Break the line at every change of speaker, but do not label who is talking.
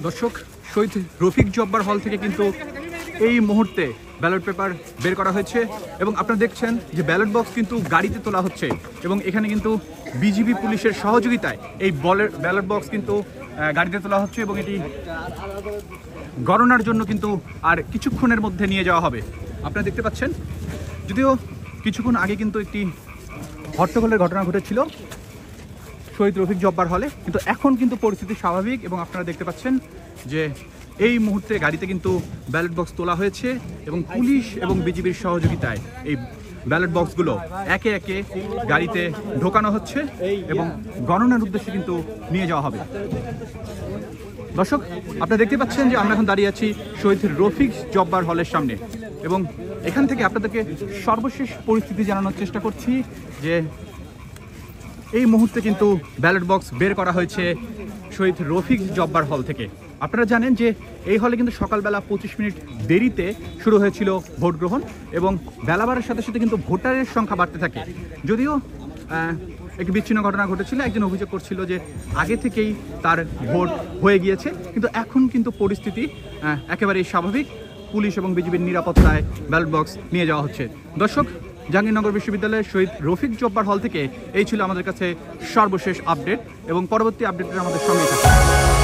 দর্শক, শহীদ রফিক জব্বার হল থেকে কিন্তু এই মুহূর্তে ব্যালট পেপার বের করা হয়েছে এবং আপনারা দেখছেন যে ব্যালট বক্স কিন্তু গাড়িতে তোলা হচ্ছে এবং এখানে কিন্তু বিজিবি পুলিশের সহযোগিতায় এই ব্যালট বক্স কিন্তু গাড়িতে তোলা হচ্ছে এবং এটি গণনার জন্য কিন্তু আর কিছুক্ষণের মধ্যে নিয়ে যাওয়া হবে। আপনারা দেখতে পাচ্ছেন, যদিও কিছুক্ষণ আগে কিন্তু একটি হট্টগোলের ঘটনা ঘটেছিল শহীদ রফিক জব্বার হলে, কিন্তু এখন কিন্তু পরিস্থিতি স্বাভাবিক এবং আপনারা দেখতে পাচ্ছেন যে এই মুহূর্তে গাড়িতে কিন্তু ব্যালট বক্স তোলা হয়েছে এবং পুলিশ এবং বিজিবির সহযোগিতায় এই ব্যালট বক্সগুলো একে একে গাড়িতে ঢোকানো হচ্ছে এবং গণনার উদ্দেশ্যে কিন্তু নিয়ে যাওয়া হবে। দর্শক, আপনারা দেখতে পাচ্ছেন যে আমরা এখন দাঁড়িয়ে আছি শহীদ রফিক জব্বার হলের সামনে এবং এখান থেকে আপনাদেরকে সর্বশেষ পরিস্থিতি জানানোর চেষ্টা করছি যে এই মুহূর্তে কিন্তু ব্যালট বক্স বের করা হয়েছে শহীদ রফিক জব্বার হল থেকে। আপনারা জানেন যে এই হলে কিন্তু সকালবেলা 25 মিনিট দেরিতে শুরু হয়েছিল ভোট গ্রহণ এবং বেলা বাড়ার সাথে সাথে কিন্তু ভোটারের সংখ্যা বাড়তে থাকে। যদিও একটি বিচ্ছিন্ন ঘটনা ঘটেছিল, একজন অভিযোগ করছিল যে আগে থেকেই তার ভোট হয়ে গিয়েছে, কিন্তু এখন কিন্তু পরিস্থিতি একেবারেই স্বাভাবিক। পুলিশ এবং বিজিবির নিরাপত্তায় ব্যালট বক্স নিয়ে যাওয়া হচ্ছে। দর্শক, জাহাঙ্গীরনগর বিশ্ববিদ্যালয়ের শহীদ রফিক জব্বার হল থেকে এই ছিল আমাদের কাছে সর্বশেষ আপডেট এবং পরবর্তী আপডেটের আমাদের সঙ্গে থাকুন।